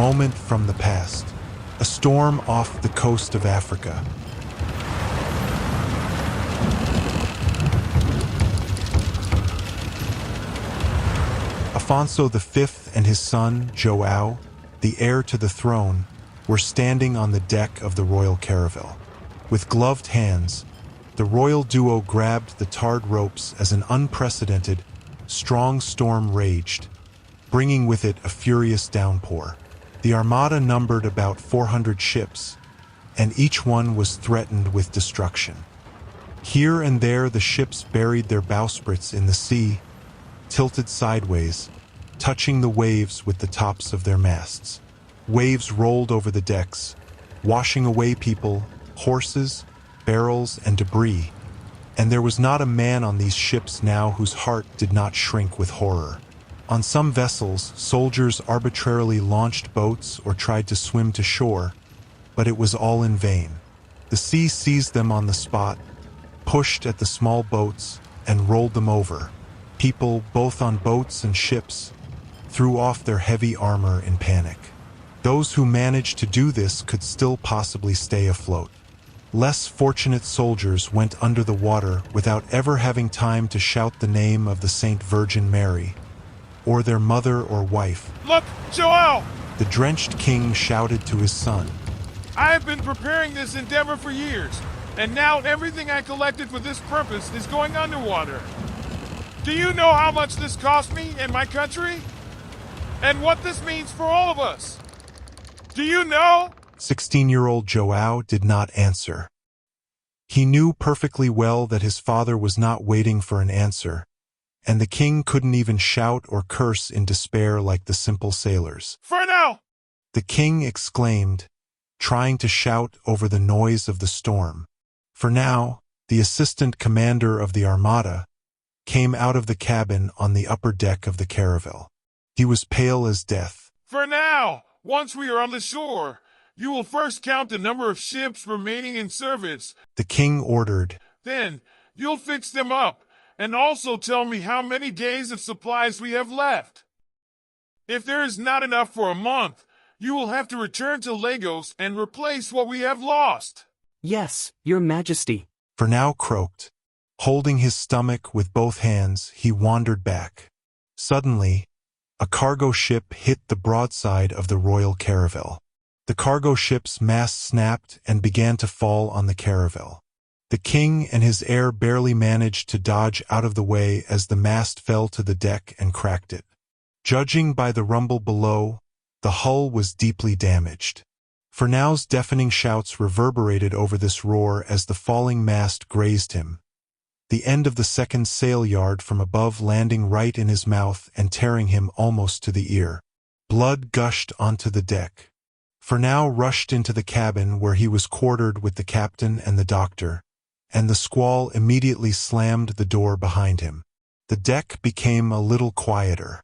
moment from the past. A storm off the coast of Africa. Afonso V and his son, Joao, the heir to the throne, were standing on the deck of the royal caravel. With gloved hands, the royal duo grabbed the tarred ropes as an unprecedented, strong storm raged, bringing with it a furious downpour. The armada numbered about 400 ships, and each one was threatened with destruction. Here and there the ships buried their bowsprits in the sea, tilted sideways, touching the waves with the tops of their masts. Waves rolled over the decks, washing away people, horses, barrels, and debris, and there was not a man on these ships now whose heart did not shrink with horror. On some vessels, soldiers arbitrarily launched boats or tried to swim to shore, but it was all in vain. The sea seized them on the spot, pushed at the small boats, and rolled them over. People, both on boats and ships, threw off their heavy armor in panic. Those who managed to do this could still possibly stay afloat. Less fortunate soldiers went under the water without ever having time to shout the name of the Saint Virgin Mary, or their mother or wife. Look, Joao! The drenched king shouted to his son. I have been preparing this endeavor for years, and now everything I collected for this purpose is going underwater. Do you know how much this cost me and my country? And what this means for all of us? Do you know? 16-year-old Joao did not answer. He knew perfectly well that his father was not waiting for an answer, and the king couldn't even shout or curse in despair like the simple sailors. Fernao! The king exclaimed, trying to shout over the noise of the storm. Fernao, the assistant commander of the armada, came out of the cabin on the upper deck of the caravel. He was pale as death. Fernao! Once we are on the shore, you will first count the number of ships remaining in service. The king ordered. Then, you'll fix them up, and also tell me how many days of supplies we have left. If there is not enough for a month, you will have to return to Lagos and replace what we have lost. Yes, Your Majesty. Fernao croaked. Holding his stomach with both hands, he wandered back. Suddenly, a cargo ship hit the broadside of the royal caravel. The cargo ship's mast snapped and began to fall on the caravel. The king and his heir barely managed to dodge out of the way as the mast fell to the deck and cracked it. Judging by the rumble below, the hull was deeply damaged. Fernao's deafening shouts reverberated over this roar as the falling mast grazed him, the end of the second sail yard from above landing right in his mouth and tearing him almost to the ear. Blood gushed onto the deck. Fernao rushed into the cabin where he was quartered with the captain and the doctor, and the squall immediately slammed the door behind him. The deck became a little quieter.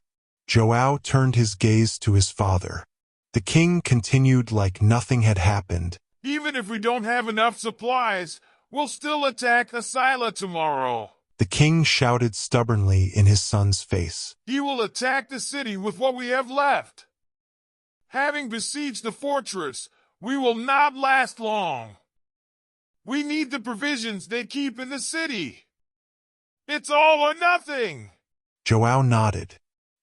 Joao turned his gaze to his father. The king continued like nothing had happened. Even if we don't have enough supplies, we'll still attack Asilah tomorrow. The king shouted stubbornly in his son's face. He will attack the city with what we have left. Having besieged the fortress, we will not last long. We need the provisions they keep in the city. It's all or nothing. Joao nodded.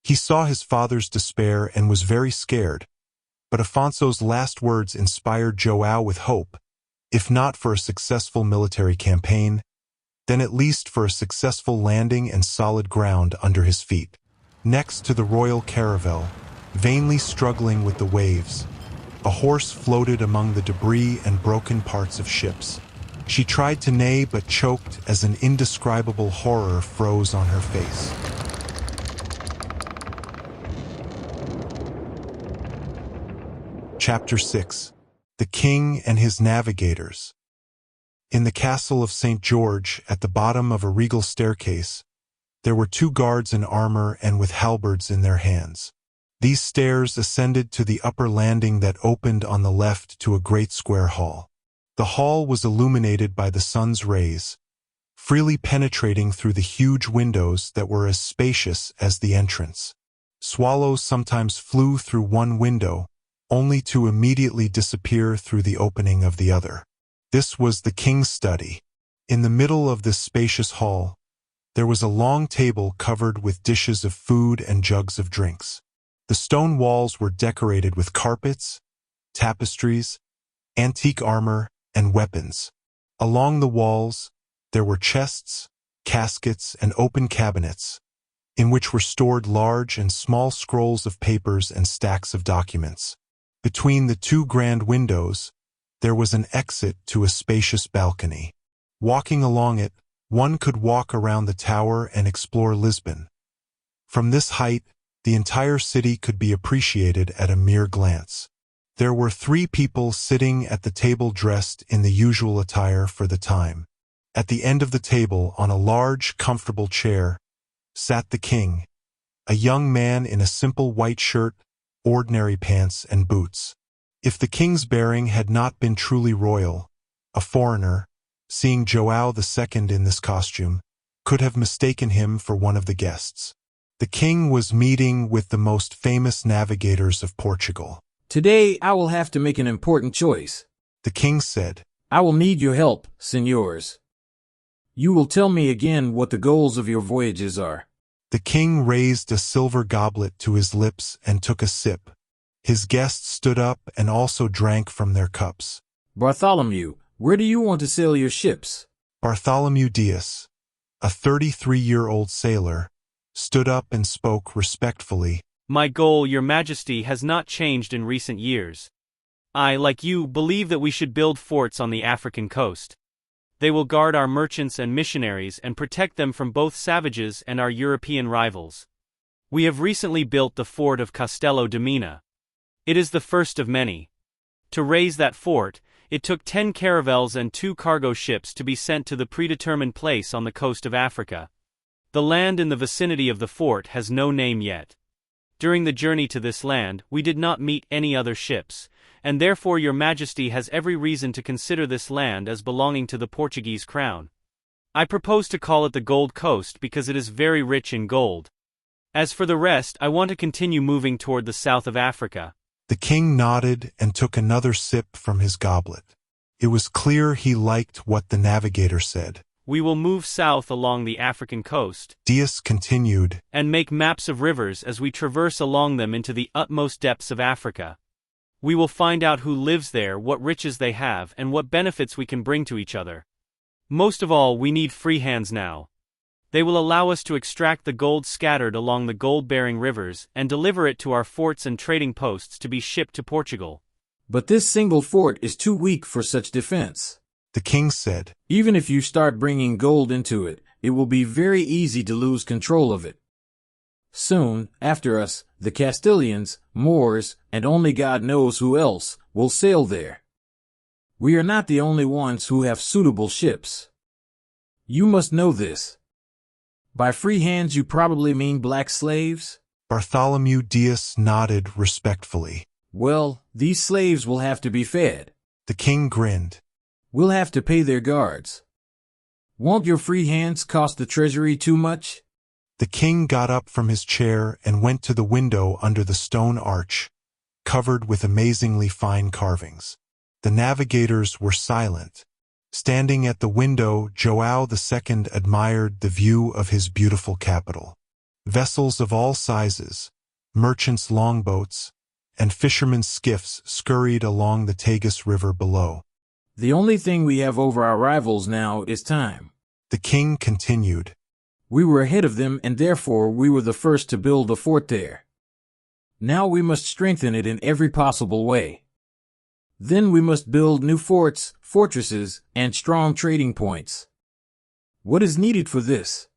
He saw his father's despair and was very scared, but Afonso's last words inspired Joao with hope, if not for a successful military campaign, then at least for a successful landing and solid ground under his feet. Next to the royal caravel, vainly struggling with the waves, a horse floated among the debris and broken parts of ships. She tried to neigh but choked as an indescribable horror froze on her face. Chapter 6. The King and His Navigators. In the castle of St. George, at the bottom of a regal staircase, there were 2 guards in armor and with halberds in their hands. These stairs ascended to the upper landing that opened on the left to a great square hall. The hall was illuminated by the sun's rays, freely penetrating through the huge windows that were as spacious as the entrance. Swallows sometimes flew through one window, only to immediately disappear through the opening of the other. This was the king's study. In the middle of this spacious hall, there was a long table covered with dishes of food and jugs of drinks. The stone walls were decorated with carpets, tapestries, antique armor, and weapons. Along the walls, there were chests, caskets, and open cabinets, in which were stored large and small scrolls of papers and stacks of documents. Between the two grand windows, there was an exit to a spacious balcony. Walking along it, one could walk around the tower and explore Lisbon. From this height, the entire city could be appreciated at a mere glance. There were 3 people sitting at the table dressed in the usual attire for the time. At the end of the table, on a large, comfortable chair, sat the king, a young man in a simple white shirt, ordinary pants, and boots. If the king's bearing had not been truly royal, a foreigner, seeing Joao II in this costume, could have mistaken him for one of the guests. The king was meeting with the most famous navigators of Portugal. Today I will have to make an important choice, The king said. I will need your help, senors. You will tell me again what the goals of your voyages are. The king raised a silver goblet to his lips and took a sip. His guests stood up and also drank from their cups. Bartholomew, where do you want to sail your ships? Bartolomeu Dias, a 33-year-old sailor, stood up and spoke respectfully. My goal, Your Majesty, has not changed in recent years. I, like you, believe that we should build forts on the African coast. They will guard our merchants and missionaries and protect them from both savages and our European rivals. We have recently built the fort of Castello de Mina. It is the first of many. To raise that fort, it took 10 caravels and 2 cargo ships to be sent to the predetermined place on the coast of Africa. The land in the vicinity of the fort has no name yet. During the journey to this land, we did not meet any other ships, and therefore Your Majesty has every reason to consider this land as belonging to the Portuguese crown. I propose to call it the Gold Coast because it is very rich in gold. As for the rest, I want to continue moving toward the south of Africa. The king nodded and took another sip from his goblet. It was clear he liked what the navigator said. We will move south along the African coast, Dias continued, and make maps of rivers as we traverse along them into the utmost depths of Africa. We will find out who lives there, what riches they have, and what benefits we can bring to each other. Most of all, we need free hands now. They will allow us to extract the gold scattered along the gold-bearing rivers and deliver it to our forts and trading posts to be shipped to Portugal. But this single fort is too weak for such defense. the king said. Even if you start bringing gold into it, it will be very easy to lose control of it. Soon, after us, the Castilians, Moors, and only God knows who else, will sail there. We are not the only ones who have suitable ships. You must know this. By free hands you probably mean black slaves? Bartolomeu Dias nodded respectfully. Well, these slaves will have to be fed. The king grinned. We'll have to pay their guards. Won't your free hands cost the treasury too much? The king got up from his chair and went to the window under the stone arch, covered with amazingly fine carvings. The navigators were silent. Standing at the window, Joao II admired the view of his beautiful capital. Vessels of all sizes, merchants' longboats, and fishermen's skiffs scurried along the Tagus River below. The only thing we have over our rivals now is time. The king continued. We were ahead of them and therefore we were the first to build the fort there. Now we must strengthen it in every possible way. Then we must build new forts, fortresses, and strong trading points. What is needed for this?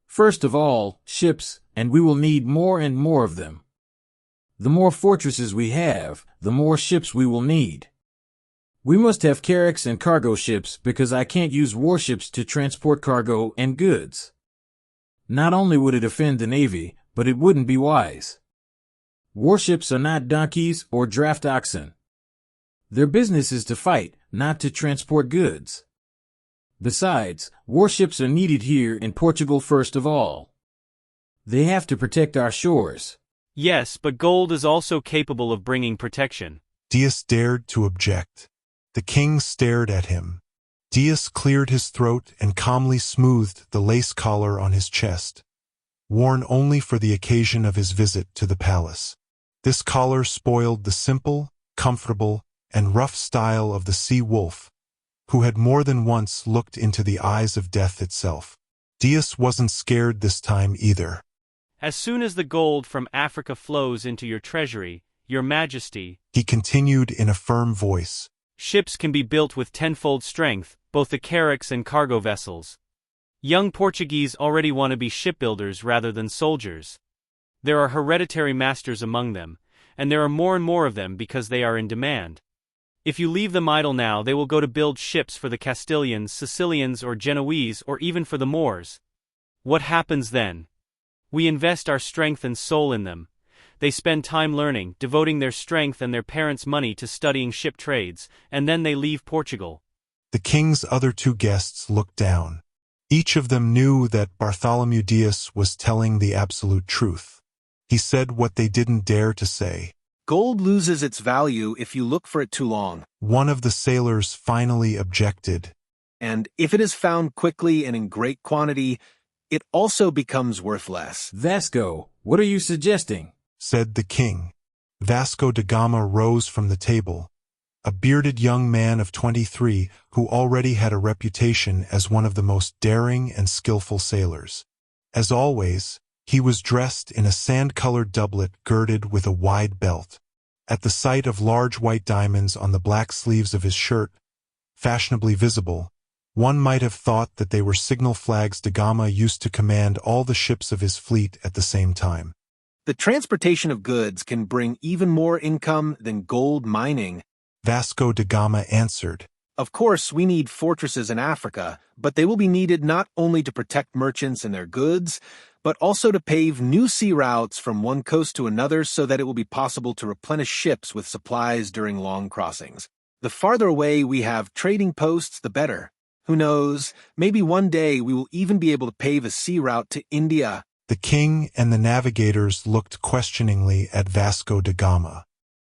First of all, ships, and we will need more and more of them. The more fortresses we have, the more ships we will need. We must have carracks and cargo ships because I can't use warships to transport cargo and goods. Not only would it offend the Navy, but it wouldn't be wise. Warships are not donkeys or draft oxen. Their business is to fight, not to transport goods. Besides, warships are needed here in Portugal first of all. They have to protect our shores. Yes, but gold is also capable of bringing protection. Dias dared to object. The king stared at him. Dias cleared his throat and calmly smoothed the lace collar on his chest, worn only for the occasion of his visit to the palace. This collar spoiled the simple, comfortable, and rough style of the sea wolf, who had more than once looked into the eyes of death itself. Dias wasn't scared this time either. As soon as the gold from Africa flows into your treasury, Your Majesty, he continued in a firm voice, ships can be built with tenfold strength, both the carracks and cargo vessels. Young Portuguese already want to be shipbuilders rather than soldiers. There are hereditary masters among them, and there are more and more of them because they are in demand. If you leave them idle now, they will go to build ships for the Castilians, Sicilians, or Genoese, or even for the Moors. What happens then? We invest our strength and soul in them. They spend time learning, devoting their strength and their parents' money to studying ship trades, and then they leave Portugal. The king's other two guests looked down. Each of them knew that Bartolomeu Dias was telling the absolute truth. He said what they didn't dare to say. Gold loses its value if you look for it too long. One of the sailors finally objected. And if it is found quickly and in great quantity, it also becomes worth less. Vasco, what are you suggesting? Said the king. Vasco da Gama rose from the table, a bearded young man of 23 who already had a reputation as one of the most daring and skillful sailors. As always, he was dressed in a sand-colored doublet girded with a wide belt. At the sight of large white diamonds on the black sleeves of his shirt, fashionably visible, one might have thought that they were signal flags da Gama used to command all the ships of his fleet at the same time. The transportation of goods can bring even more income than gold mining. Vasco da Gama answered. Of course, we need fortresses in Africa, but they will be needed not only to protect merchants and their goods, but also to pave new sea routes from one coast to another so that it will be possible to replenish ships with supplies during long crossings. The farther away we have trading posts, the better. Who knows, maybe one day we will even be able to pave a sea route to India. The king and the navigators looked questioningly at Vasco da Gama.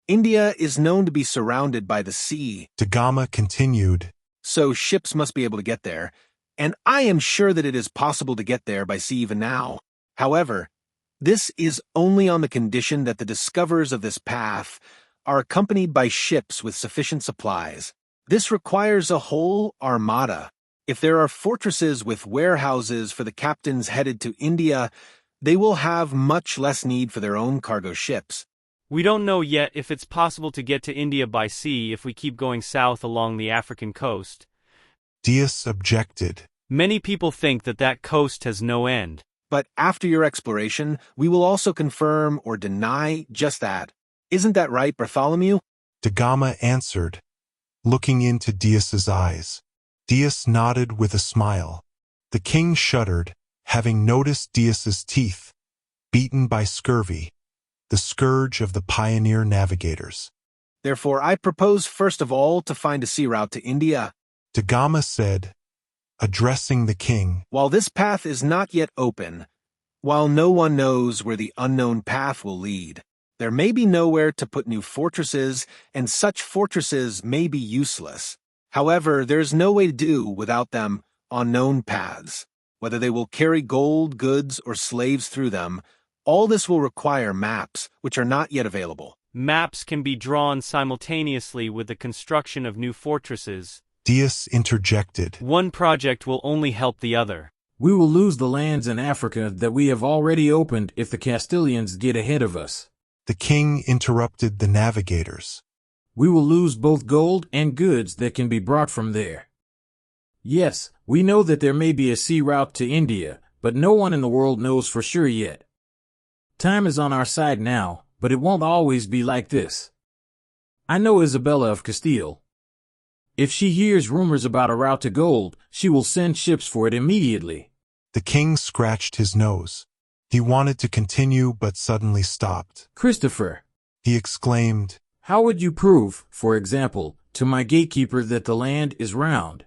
India is known to be surrounded by the sea. Da Gama continued. So ships must be able to get there, and I am sure that it is possible to get there by sea even now. However, this is only on the condition that the discoverers of this path are accompanied by ships with sufficient supplies. This requires a whole armada. If there are fortresses with warehouses for the captains headed to India, they will have much less need for their own cargo ships. We don't know yet if it's possible to get to India by sea if we keep going south along the African coast. Dias objected. Many people think that that coast has no end. But after your exploration, we will also confirm or deny just that. Isn't that right, Bartholomew? Da Gama answered, looking into Dias's eyes. Dias nodded with a smile. The king shuddered, having noticed Dias's teeth, beaten by scurvy, the scourge of the pioneer navigators. Therefore, I propose first of all to find a sea route to India. Da Gama said, addressing the king. While this path is not yet open, while no one knows where the unknown path will lead, there may be nowhere to put new fortresses, and such fortresses may be useless. However, there's no way to do without them on known paths. Whether they will carry gold, goods, or slaves through them, all this will require maps, which are not yet available. Maps can be drawn simultaneously with the construction of new fortresses. Dias interjected. One project will only help the other. We will lose the lands in Africa that we have already opened if the Castilians get ahead of us. The king interrupted the navigators. We will lose both gold and goods that can be brought from there. Yes, we know that there may be a sea route to India, but no one in the world knows for sure yet. Time is on our side now, but it won't always be like this. I know Isabella of Castile. If she hears rumors about a route to gold, she will send ships for it immediately. The king scratched his nose. He wanted to continue but suddenly stopped. Christopher, he exclaimed, how would you prove, for example, to my gatekeeper that the land is round?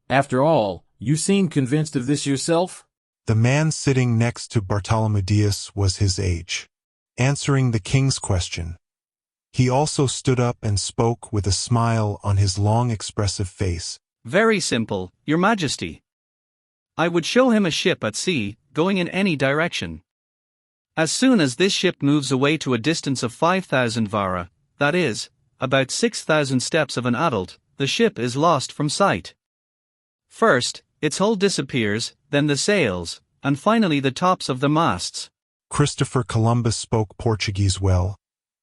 After all, you seem convinced of this yourself? The man sitting next to Bartolomeu Dias was his age. answering the king's question. He also stood up and spoke with a smile on his long expressive face. Very simple, Your Majesty. I would show him a ship at sea, going in any direction. As soon as this ship moves away to a distance of 5,000 vara, that is, about 6,000 steps of an adult, the ship is lost from sight. First, its hull disappears, then the sails, and finally the tops of the masts. Christopher Columbus spoke Portuguese well,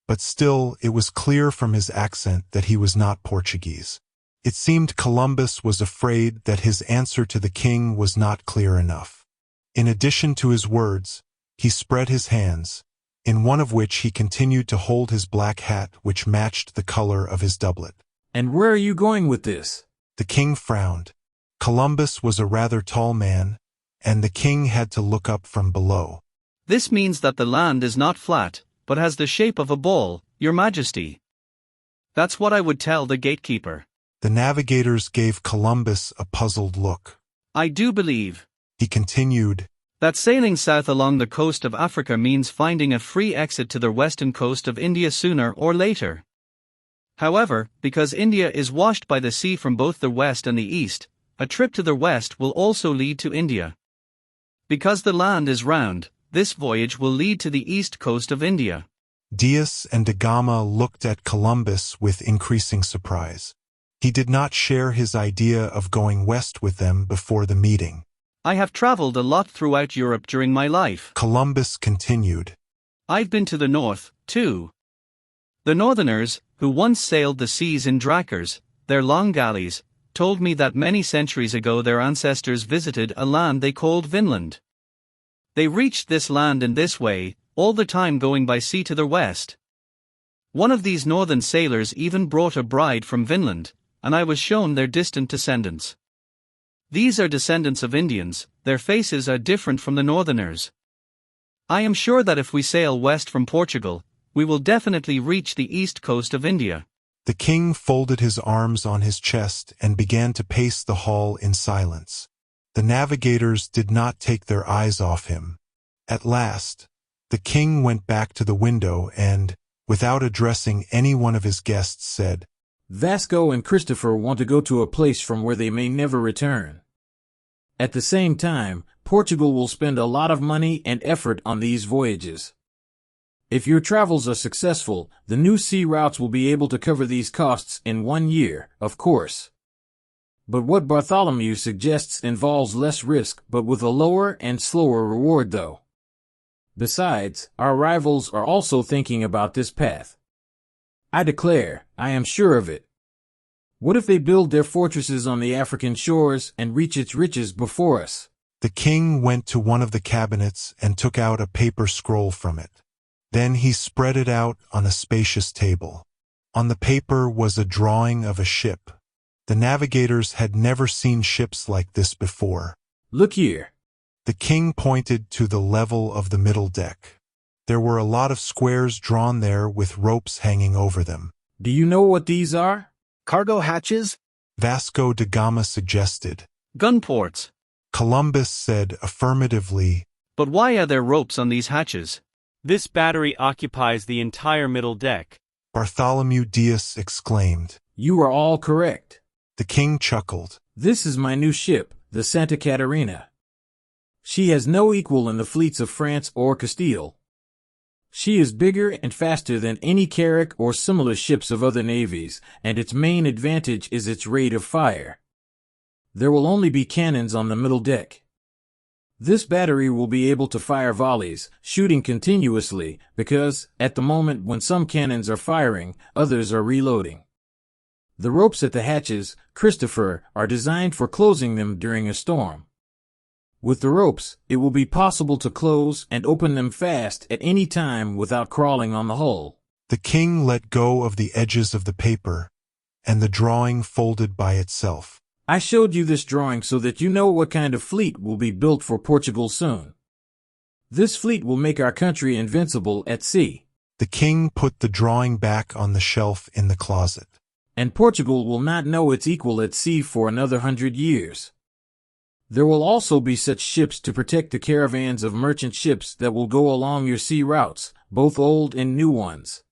but still it was clear from his accent that he was not Portuguese. It seemed Columbus was afraid that his answer to the king was not clear enough. In addition to his words, he spread his hands, in one of which he continued to hold his black hat which matched the color of his doublet. And where are you going with this? The king frowned. Columbus was a rather tall man, and the king had to look up from below. This means that the land is not flat, but has the shape of a ball, Your Majesty. That's what I would tell the gatekeeper. The navigators gave Columbus a puzzled look. I do believe, He continued, that sailing south along the coast of Africa means finding a free exit to the western coast of India sooner or later. However, because India is washed by the sea from both the west and the east, a trip to the west will also lead to India. Because the land is round, this voyage will lead to the east coast of India. Dias and Da Gama looked at Columbus with increasing surprise. He did not share his idea of going west with them before the meeting. I have traveled a lot throughout Europe during my life. Columbus continued. I've been to the north, too. The northerners, who once sailed the seas in drakers, their long galleys, told me that many centuries ago their ancestors visited a land they called Vinland. They reached this land in this way, all the time going by sea to the west. One of these northern sailors even brought a bride from Vinland, and I was shown their distant descendants. These are descendants of Indians, their faces are different from the northerners. I am sure that if we sail west from Portugal, we will definitely reach the east coast of India. The king folded his arms on his chest and began to pace the hall in silence. The navigators did not take their eyes off him. At last, the king went back to the window and, without addressing any one of his guests, said, Vasco and Christopher want to go to a place from where they may never return. At the same time, Portugal will spend a lot of money and effort on these voyages. If your travels are successful, the new sea routes will be able to cover these costs in 1 year, of course. But what Bartholomew suggests involves less risk but with a lower and slower reward though. Besides, our rivals are also thinking about this path. I declare, I am sure of it. What if they build their fortresses on the African shores and reach its riches before us? The king went to one of the cabinets and took out a paper scroll from it. Then he spread it out on a spacious table. On the paper was a drawing of a ship. The navigators had never seen ships like this before. Look here. The king pointed to the level of the middle deck. There were a lot of squares drawn there with ropes hanging over them. Do you know what these are? Cargo hatches? Vasco da Gama suggested. Gun ports. Columbus said affirmatively. But why are there ropes on these hatches? This battery occupies the entire middle deck. Bartolomeu Dias exclaimed. You are all correct. The king chuckled. This is my new ship, the Santa Catarina. She has no equal in the fleets of France or Castile. She is bigger and faster than any carrack or similar ships of other navies, and its main advantage is its rate of fire. There will only be cannons on the middle deck. This battery will be able to fire volleys, shooting continuously, because, at the moment when some cannons are firing, others are reloading. The ropes at the hatches, Christopher, are designed for closing them during a storm. With the ropes, it will be possible to close and open them fast at any time without crawling on the hull. The king let go of the edges of the paper, and the drawing folded by itself. I showed you this drawing so that you know what kind of fleet will be built for Portugal soon. This fleet will make our country invincible at sea. The king put the drawing back on the shelf in the closet. And Portugal will not know its equal at sea for another 100 years. There will also be such ships to protect the caravans of merchant ships that will go along your sea routes, both old and new ones.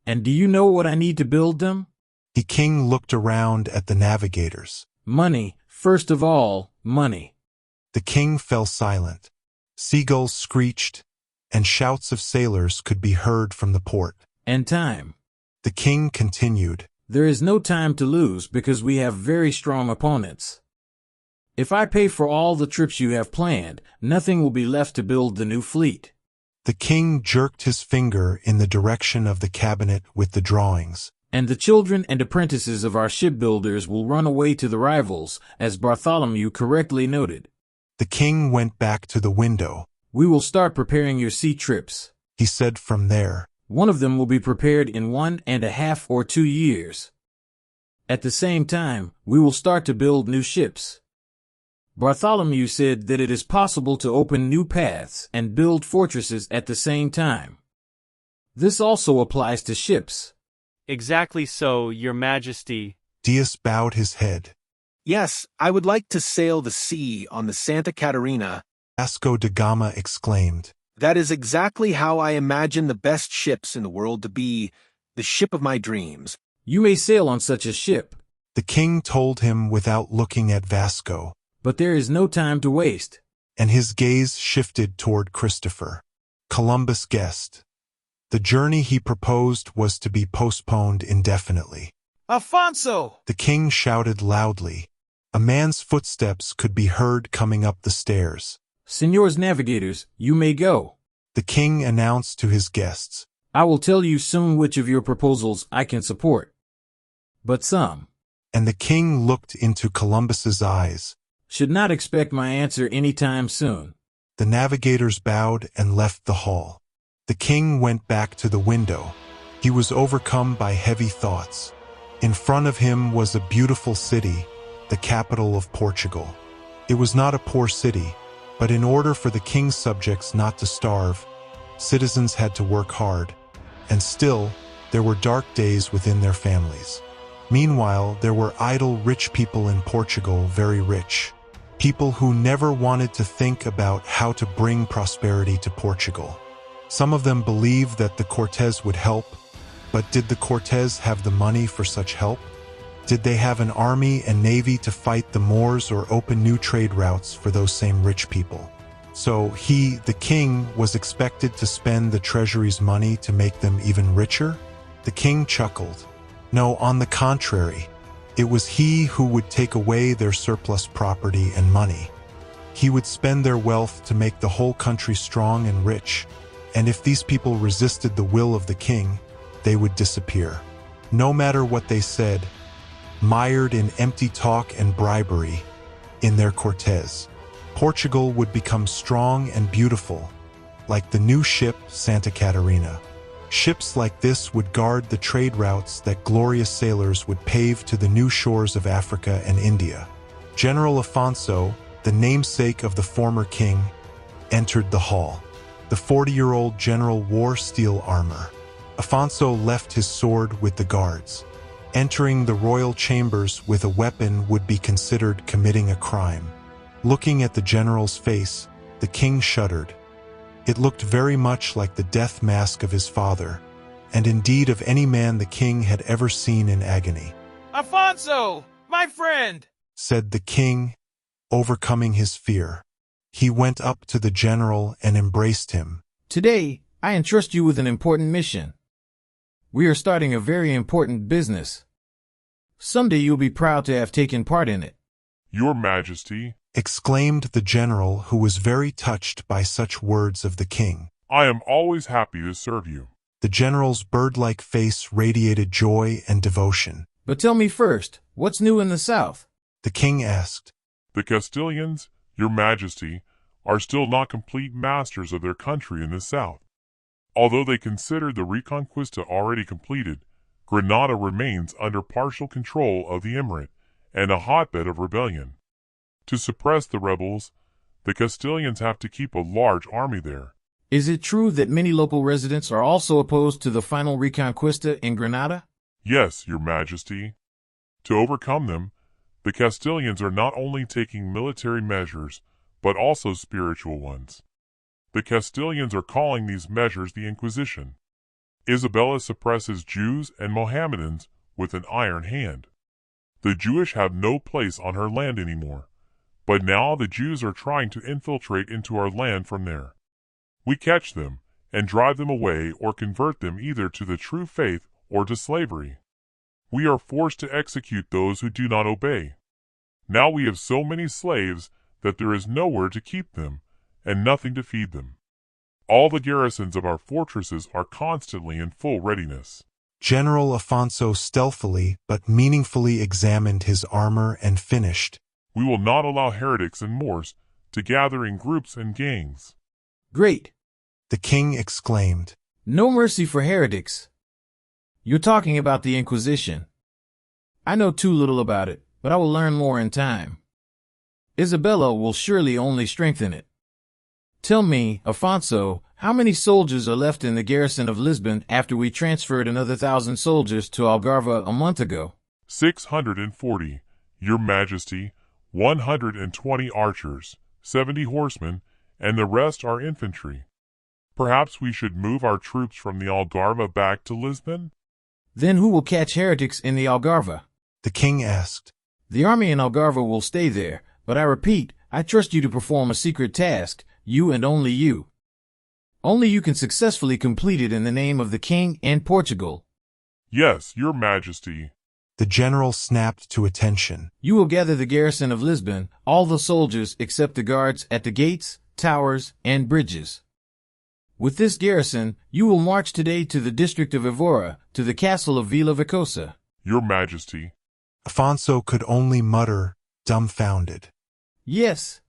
And do you know what I need to build them? The king looked around at the navigators. Money, first of all, money. The king fell silent. Seagulls screeched, and shouts of sailors could be heard from the port. And time. The king continued. There is no time to lose because we have very strong opponents. If I pay for all the trips you have planned, nothing will be left to build the new fleet. The king jerked his finger in the direction of the cabinet with the drawings. And the children and apprentices of our shipbuilders will run away to the rivals, as Bartholomew correctly noted. The king went back to the window. We will start preparing your sea trips, he said from there. One of them will be prepared in 1.5 or 2 years. At the same time, we will start to build new ships. Bartholomew said that it is possible to open new paths and build fortresses at the same time. This also applies to ships. Exactly so, Your Majesty. Dias bowed his head. Yes, I would like to sail the sea on the Santa Catarina. Vasco da Gama exclaimed. That is exactly how I imagine the best ships in the world to be, the ship of my dreams. You may sail on such a ship. The king told him without looking at Vasco. But there is no time to waste. And his gaze shifted toward Christopher. Columbus guessed. The journey he proposed was to be postponed indefinitely. Afonso! The king shouted loudly. A man's footsteps could be heard coming up the stairs. Senors navigators, you may go. The king announced to his guests. I will tell you soon which of your proposals I can support. But some. And the king looked into Columbus's eyes. Should not expect my answer any time soon. The navigators bowed and left the hall. The king went back to the window. He was overcome by heavy thoughts. In front of him was a beautiful city, the capital of Portugal. It was not a poor city, but in order for the king's subjects not to starve, citizens had to work hard. And still, there were dark days within their families. Meanwhile, there were idle rich people in Portugal, very rich. People who never wanted to think about how to bring prosperity to Portugal. Some of them believed that the Cortes would help, but did the Cortes have the money for such help? Did they have an army and navy to fight the Moors or open new trade routes for those same rich people? So he, the king, was expected to spend the treasury's money to make them even richer? The king chuckled. No, on the contrary, it was he who would take away their surplus property and money. He would spend their wealth to make the whole country strong and rich. And if these people resisted the will of the king, they would disappear. No matter what they said, mired in empty talk and bribery, in their Cortes, Portugal would become strong and beautiful, like the new ship Santa Catarina. Ships like this would guard the trade routes that glorious sailors would pave to the new shores of Africa and India. General Afonso, the namesake of the former king, entered the hall. The 40-year-old general wore steel armor. Afonso left his sword with the guards. Entering the royal chambers with a weapon would be considered committing a crime. Looking at the general's face, the king shuddered. It looked very much like the death mask of his father, and indeed of any man the king had ever seen in agony. Afonso, my friend, said the king, overcoming his fear. He went up to the general and embraced him. Today, I entrust you with an important mission. We are starting a very important business. Someday you'll be proud to have taken part in it. Your Majesty, exclaimed the general, who was very touched by such words of the king. I am always happy to serve you. The general's bird-like face radiated joy and devotion. But tell me first, what's new in the south? The king asked. The Castilians, Your Majesty, are still not complete masters of their country in the south. Although they consider the Reconquista already completed, Granada remains under partial control of the emirate and a hotbed of rebellion. To suppress the rebels, the Castilians have to keep a large army there. Is it true that many local residents are also opposed to the final Reconquista in Granada? Yes, Your Majesty. To overcome them, The Castilians are not only taking military measures, but also spiritual ones. The Castilians are calling these measures the Inquisition. Isabella suppresses Jews and Mohammedans with an iron hand. The Jewish have no place on her land anymore, but now the Jews are trying to infiltrate into our land from there. We catch them and drive them away or convert them either to the true faith or to slavery. We are forced to execute those who do not obey. Now we have so many slaves that there is nowhere to keep them and nothing to feed them. All the garrisons of our fortresses are constantly in full readiness. General Afonso stealthily but meaningfully examined his armor and finished. We will not allow heretics and Moors to gather in groups and gangs. Great. The king exclaimed. No mercy for heretics. You're talking about the Inquisition. I know too little about it, but I will learn more in time. Isabella will surely only strengthen it. Tell me, Afonso, how many soldiers are left in the garrison of Lisbon after we transferred another 1,000 soldiers to Algarve a month ago? 640, Your Majesty, 120 archers, 70 horsemen, and the rest are infantry. Perhaps we should move our troops from the Algarve back to Lisbon? Then who will catch heretics in the Algarve? The king asked. The army in Algarve will stay there, but I repeat, I trust you to perform a secret task, you and only you. Only you can successfully complete it in the name of the king and Portugal. Yes, Your Majesty. The general snapped to attention. You will gather the garrison of Lisbon, all the soldiers except the guards at the gates, towers, and bridges. With this garrison, you will march today to the district of Evora, to the castle of Vila Vicosa. Your Majesty. Afonso could only mutter, dumbfounded. Yes.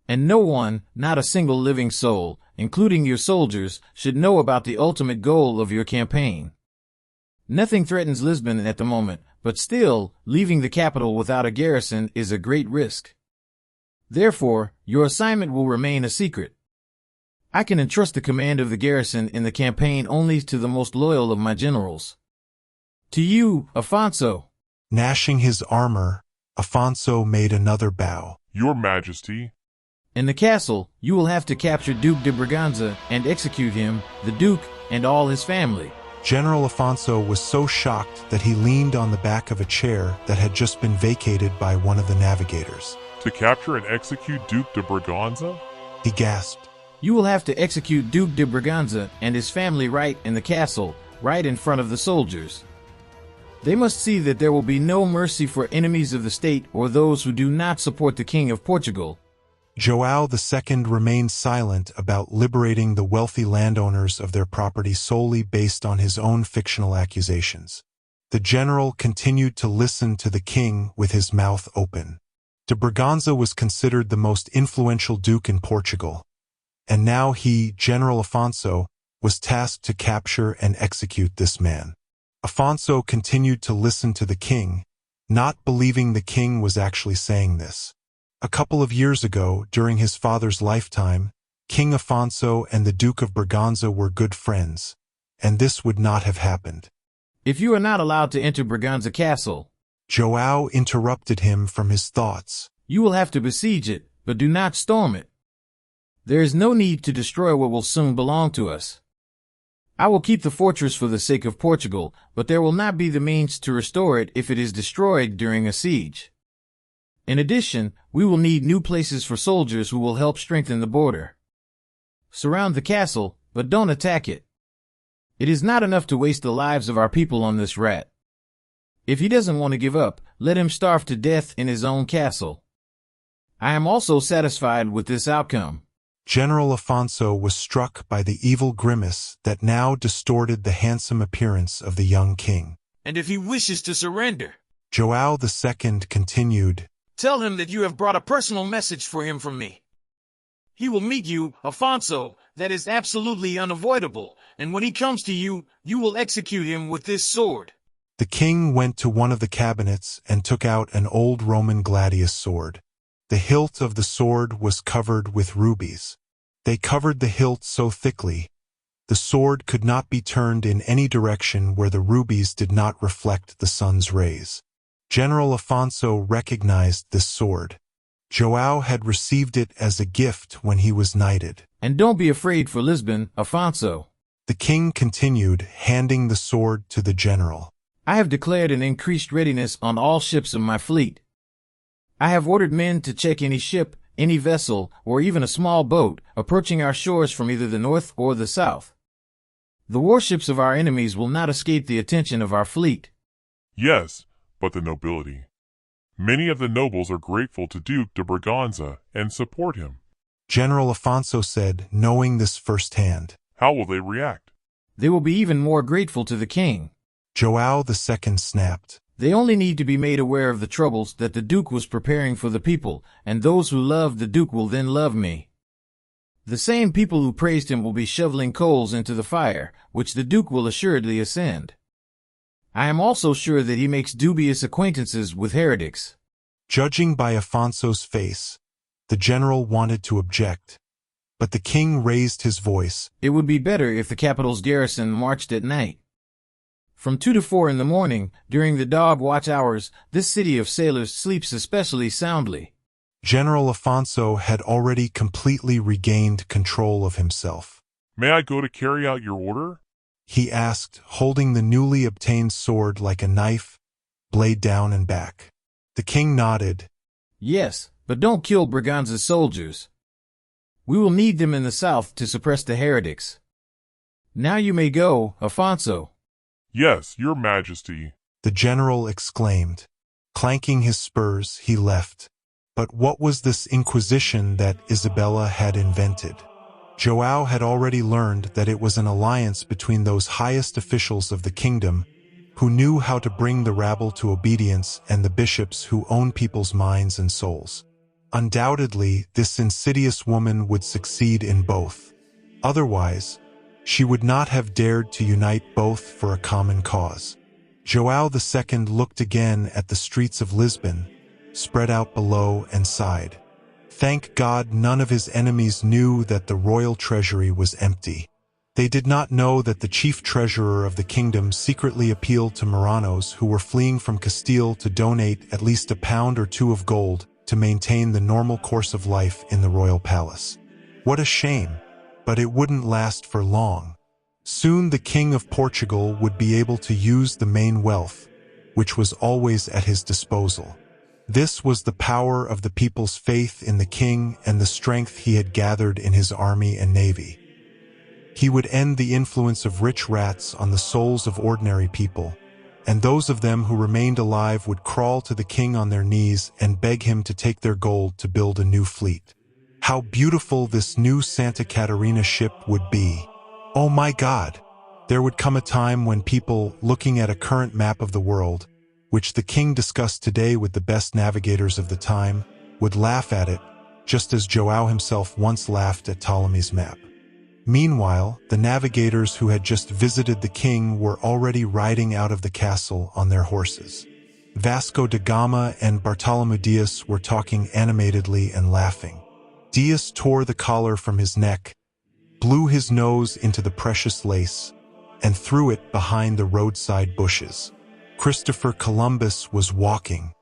And no one, not a single living soul, including your soldiers, should know about the ultimate goal of your campaign. Nothing threatens Lisbon at the moment, but still, leaving the capital without a garrison is a great risk. Therefore, your assignment will remain a secret. I can entrust the command of the garrison in the campaign only to the most loyal of my generals. To you, Afonso. Gnashing his armor, Afonso made another bow. Your Majesty. In the castle, you will have to capture Duke de Braganza and execute him, the Duke, and all his family. General Afonso was so shocked that he leaned on the back of a chair that had just been vacated by one of the navigators. To capture and execute Duke de Braganza? He gasped. You will have to execute Duke de Braganza and his family right in the castle, right in front of the soldiers. They must see that there will be no mercy for enemies of the state or those who do not support the King of Portugal. Joao II remained silent about liberating the wealthy landowners of their property solely based on his own fictional accusations. The general continued to listen to the king with his mouth open. De Braganza was considered the most influential duke in Portugal, and now he, General Afonso, was tasked to capture and execute this man. Afonso continued to listen to the king, not believing the king was actually saying this. A couple of years ago, during his father's lifetime, King Afonso and the Duke of Braganza were good friends, and this would not have happened. If you are not allowed to enter Braganza Castle, Joao interrupted him from his thoughts. You will have to besiege it, but do not storm it. There is no need to destroy what will soon belong to us. I will keep the fortress for the sake of Portugal, but there will not be the means to restore it if it is destroyed during a siege. In addition, we will need new places for soldiers who will help strengthen the border. Surround the castle, but don't attack it. It is not enough to waste the lives of our people on this rat. If he doesn't want to give up, let him starve to death in his own castle. I am also satisfied with this outcome. General Afonso was struck by the evil grimace that now distorted the handsome appearance of the young king. And if he wishes to surrender, Joao II continued, tell him that you have brought a personal message for him from me. He will meet you, Afonso, that is absolutely unavoidable, and when he comes to you, you will execute him with this sword. The king went to one of the cabinets and took out an old Roman gladius sword. The hilt of the sword was covered with rubies. They covered the hilt so thickly, the sword could not be turned in any direction where the rubies did not reflect the sun's rays. General Afonso recognized this sword. Joao had received it as a gift when he was knighted. And don't be afraid for Lisbon, Afonso. The king continued, handing the sword to the general. I have declared an increased readiness on all ships of my fleet. I have ordered men to check any ship, any vessel, or even a small boat approaching our shores from either the north or the south. The warships of our enemies will not escape the attention of our fleet. Yes, but the nobility. Many of the nobles are grateful to Duke de Braganza and support him. General Afonso said, knowing this firsthand. How will they react? They will be even more grateful to the king. Joao II snapped. They only need to be made aware of the troubles that the Duke was preparing for the people, and those who love the Duke will then love me. The same people who praised him will be shoveling coals into the fire, which the Duke will assuredly ascend. I am also sure that he makes dubious acquaintances with heretics. Judging by Afonso's face, the general wanted to object, but the king raised his voice. It would be better if the capital's garrison marched at night. From 2 to 4 in the morning, during the dog watch hours, this city of sailors sleeps especially soundly. General Afonso had already completely regained control of himself. May I go to carry out your order? He asked, holding the newly obtained sword like a knife, blade down and back. The king nodded. Yes, but don't kill Braganza's soldiers. We will need them in the south to suppress the heretics. Now you may go, Afonso. Yes, your majesty. The general exclaimed. Clanking his spurs, he left. But what was this inquisition that Isabella had invented? Joao had already learned that it was an alliance between those highest officials of the kingdom who knew how to bring the rabble to obedience and the bishops who own people's minds and souls. Undoubtedly, this insidious woman would succeed in both. Otherwise, she would not have dared to unite both for a common cause. Joao II looked again at the streets of Lisbon, spread out below, and sighed. Thank God none of his enemies knew that the royal treasury was empty. They did not know that the chief treasurer of the kingdom secretly appealed to Moranos who were fleeing from Castile to donate at least £1 or £2 of gold to maintain the normal course of life in the royal palace. What a shame, but it wouldn't last for long. Soon the King of Portugal would be able to use the main wealth, which was always at his disposal. This was the power of the people's faith in the king and the strength he had gathered in his army and navy. He would end the influence of rich rats on the souls of ordinary people, and those of them who remained alive would crawl to the king on their knees and beg him to take their gold to build a new fleet. How beautiful this new Santa Catarina ship would be. Oh my God! There would come a time when people, looking at a current map of the world, which the king discussed today with the best navigators of the time, would laugh at it, just as Joao himself once laughed at Ptolemy's map. Meanwhile, the navigators who had just visited the king were already riding out of the castle on their horses. Vasco da Gama and Bartolomeu Dias were talking animatedly and laughing. Dias tore the collar from his neck, blew his nose into the precious lace, and threw it behind the roadside bushes. Christopher Columbus was walking.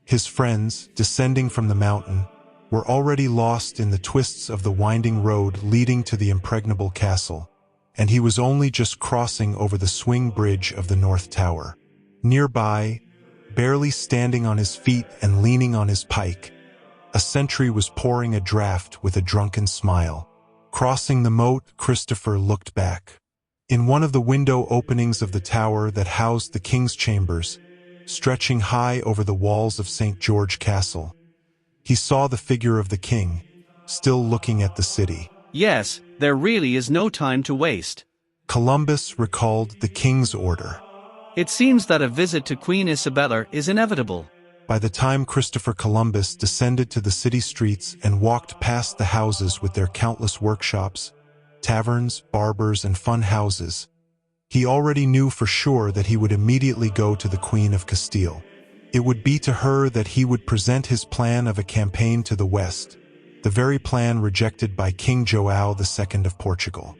His friends, descending from the mountain, were already lost in the twists of the winding road leading to the impregnable castle, and he was only just crossing over the swing bridge of the North Tower. Nearby, barely standing on his feet and leaning on his pike, a sentry was pouring a draught with a drunken smile. Crossing the moat, Christopher looked back. In one of the window openings of the tower that housed the king's chambers, stretching high over the walls of St. George Castle, he saw the figure of the king, still looking at the city. Yes, there really is no time to waste. Columbus recalled the king's order. It seems that a visit to Queen Isabella is inevitable. By the time Christopher Columbus descended to the city streets and walked past the houses with their countless workshops, taverns, barbers, and fun houses, he already knew for sure that he would immediately go to the Queen of Castile. It would be to her that he would present his plan of a campaign to the west, the very plan rejected by King Joao II of Portugal.